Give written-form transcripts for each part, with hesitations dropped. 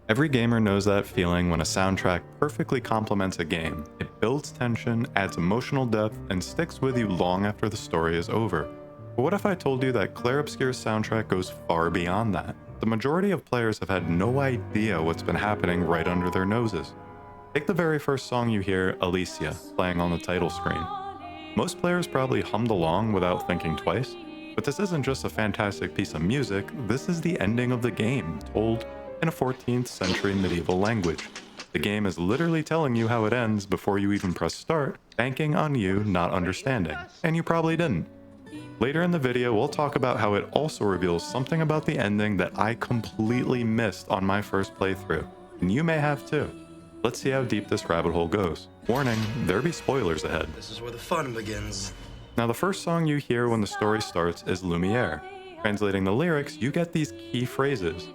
Every gamer knows that feeling when a soundtrack perfectly complements a game. It builds tension, adds emotional depth, and sticks with you long after the story is over. But what if I told you that Clair Obscur's soundtrack goes far beyond that? The majority of players have had no idea what's been happening right under their noses. Take the very first song you hear, Alicia, playing on the title screen. Most players probably hummed along without thinking twice, but this isn't just a fantastic piece of music, this is the ending of the game, told in a 14th century medieval language. The game is literally telling you how it ends before you even press start, banking on you not understanding, and you probably didn't. Later in the video, we'll talk about how it also reveals something about the ending that I completely missed on my first playthrough, and you may have too. Let's see how deep this rabbit hole goes. Warning, there'll be spoilers ahead. This is where the fun begins. Now the first song you hear when the story starts is Lumiere. Translating the lyrics, you get these key phrases.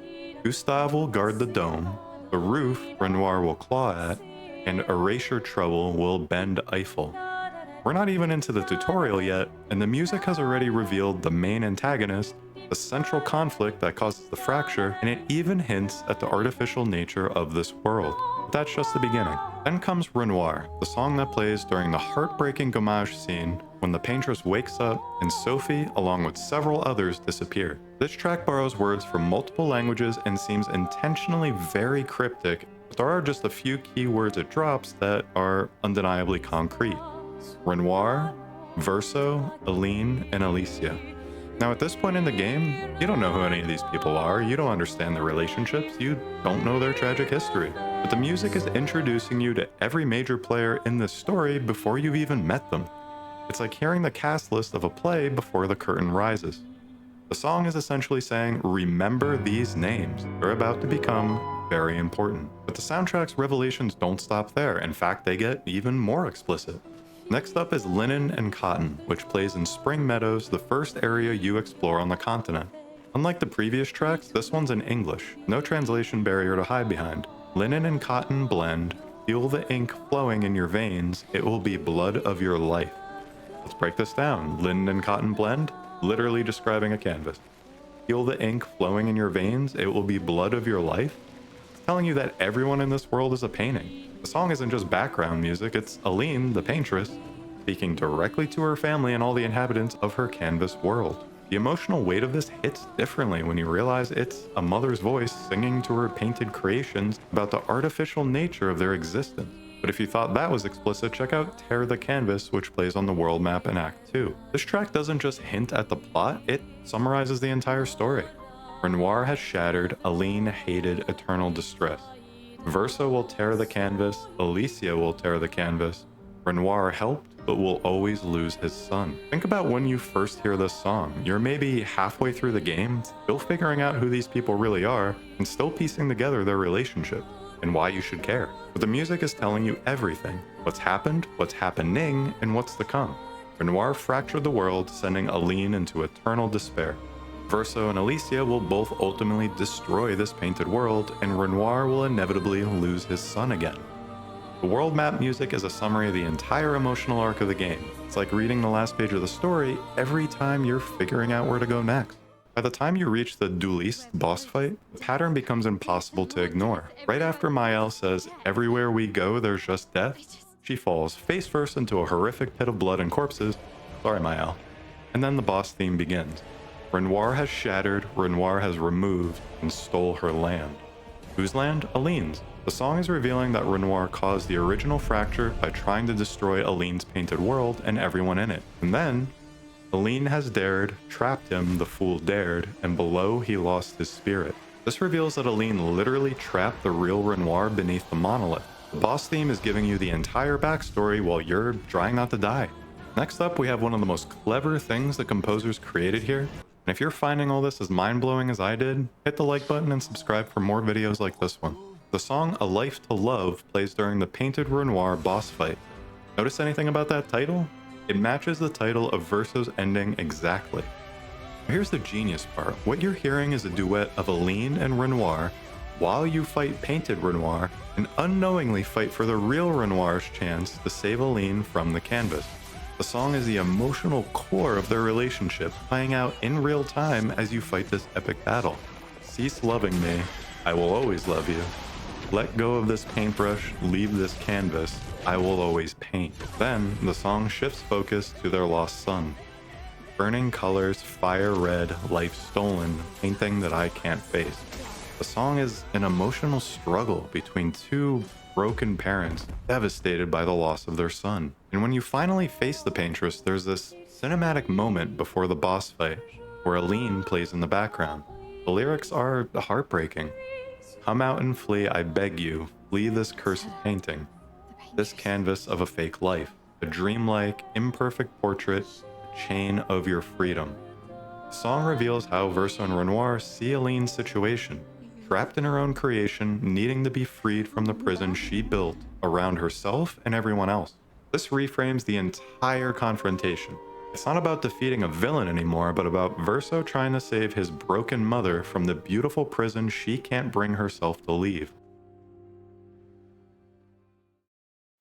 Gustave will guard the dome, the roof Renoir will claw at, and erasure trouble will bend Eiffel. We're not even into the tutorial yet, and the music has already revealed the main antagonist, the central conflict that causes the fracture, and it even hints at the artificial nature of this world. But that's just the beginning. Then comes Renoir, the song that plays during the heartbreaking Gommage scene when the paintress wakes up and Sophie, along with several others, disappear. This track borrows words from multiple languages and seems intentionally very cryptic, but there are just a few key words it drops that are undeniably concrete. Renoir, Verso, Aline, and Alicia. Now at this point in the game, you don't know who any of these people are, you don't understand their relationships, you don't know their tragic history. But the music is introducing you to every major player in this story before you've even met them. It's like hearing the cast list of a play before the curtain rises. The song is essentially saying, remember these names, they're about to become very important. But the soundtrack's revelations don't stop there, in fact they get even more explicit. Next up is Linen and Cotton, which plays in Spring Meadows, the first area you explore on the continent. Unlike the previous tracks, this one's in English, no translation barrier to hide behind. Linen and cotton blend, feel the ink flowing in your veins, it will be blood of your life. Let's break this down. Linen and cotton blend, literally describing a canvas. Feel the ink flowing in your veins, it will be blood of your life. It's telling you that everyone in this world is a painting. The song isn't just background music, it's Aline, the paintress, speaking directly to her family and all the inhabitants of her canvas world. The emotional weight of this hits differently when you realize it's a mother's voice singing to her painted creations about the artificial nature of their existence. But if you thought that was explicit, check out Tear the Canvas, which plays on the world map in Act 2. This track doesn't just hint at the plot, it summarizes the entire story. Renoir has shattered, Aline hated eternal distress. Verso will tear the canvas, Alicia will tear the canvas. Renoir helped, but will always lose his son. Think about when you first hear this song. You're maybe halfway through the game, still figuring out who these people really are, and still piecing together their relationship, and why you should care. But the music is telling you everything. What's happened, what's happening, and what's to come. Renoir fractured the world, sending Aline into eternal despair. Verso and Alicia will both ultimately destroy this painted world, and Renoir will inevitably lose his son again. The world map music is a summary of the entire emotional arc of the game. It's like reading the last page of the story every time you're figuring out where to go next. By the time you reach the Dueliste boss fight, the pattern becomes impossible to ignore. Right after Maëlle says, "Everywhere we go, there's just death," she falls face first into a horrific pit of blood and corpses. Sorry, Maëlle. And then the boss theme begins. Renoir has shattered, Renoir has removed, and stole her land. Whose land? Aline's. The song is revealing that Renoir caused the original fracture by trying to destroy Aline's painted world and everyone in it. And then, Aline has dared, trapped him, the fool dared, and below he lost his spirit. This reveals that Aline literally trapped the real Renoir beneath the monolith. The boss theme is giving you the entire backstory while you're trying not to die. Next up, we have one of the most clever things the composers created here. And if you're finding all this as mind-blowing as I did, hit the like button and subscribe for more videos like this one. The song A Life to Love plays during the Painted Renoir boss fight. Notice anything about that title? It matches the title of Verso's ending exactly. Here's the genius part. What you're hearing is a duet of Aline and Renoir while you fight Painted Renoir and unknowingly fight for the real Renoir's chance to save Aline from the canvas. The song is the emotional core of their relationship, playing out in real time as you fight this epic battle. Cease loving me, I will always love you. Let go of this paintbrush, leave this canvas, I will always paint. Then, the song shifts focus to their lost son. Burning colors, fire red, life stolen, painting that I can't face. The song is an emotional struggle between two broken parents devastated by the loss of their son. And when you finally face the paintress, there's this cinematic moment before the boss fight where Aline plays in the background. The lyrics are heartbreaking. Come out and flee, I beg you, flee this cursed painting, this canvas of a fake life, a dreamlike, imperfect portrait, a chain of your freedom. The song reveals how Verso and Renoir see Aline's situation, trapped in her own creation, needing to be freed from the prison she built around herself and everyone else. This reframes the entire confrontation. It's not about defeating a villain anymore, but about Verso trying to save his broken mother from the beautiful prison she can't bring herself to leave.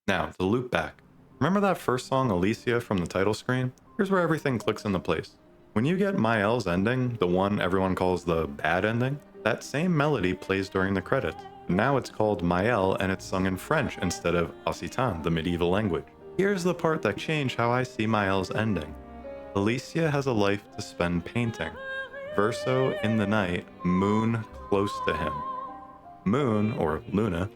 Now, to loop back. Remember that first song, Alicia, from the title screen? Here's where everything clicks into place. When you get Maël's ending, the one everyone calls the bad ending, that same melody plays during the credits. Now it's called Maël and it's sung in French instead of Occitan, the medieval language. Here's the part that changed how I see Maël's ending. Alicia has a life to spend painting. Verso in the night, moon close to him. Moon, or Luna,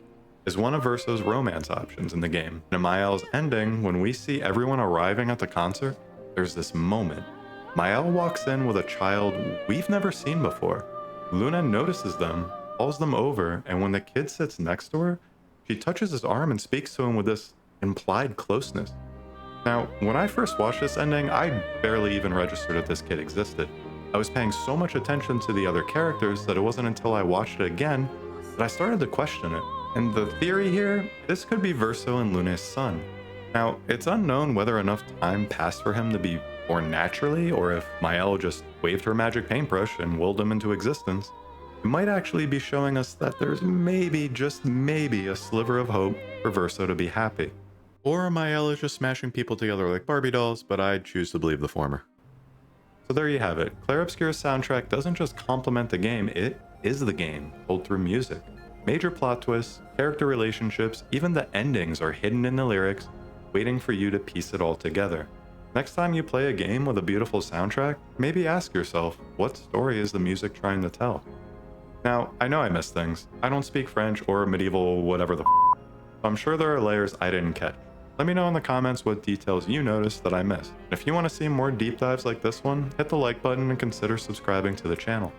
is one of Verso's romance options in the game. In Maël's ending, when we see everyone arriving at the concert, there's this moment. Maël walks in with a child we've never seen before. Luna notices them, calls them over, and when the kid sits next to her, she touches his arm and speaks to him with this implied closeness. Now, when I first watched this ending, I barely even registered that this kid existed. I was paying so much attention to the other characters that it wasn't until I watched it again that I started to question it. And the theory here, this could be Verso and Luna's son. Now, it's unknown whether enough time passed for him to be born naturally, or if Maël just waved her magic paintbrush and willed him into existence. It might actually be showing us that there's maybe, just maybe, a sliver of hope for Verso to be happy. Or Maël is just smashing people together like Barbie dolls, but I choose to believe the former. So there you have it. Clair Obscur's soundtrack doesn't just complement the game, it is the game, told through music. Major plot twists, character relationships, even the endings are hidden in the lyrics, waiting for you to piece it all together. Next time you play a game with a beautiful soundtrack, maybe ask yourself, what story is the music trying to tell? Now, I know I missed things. I don't speak French or medieval whatever the f***, so I'm sure there are layers I didn't catch. Let me know in the comments what details you noticed that I missed. If you want to see more deep dives like this one, hit the like button and consider subscribing to the channel.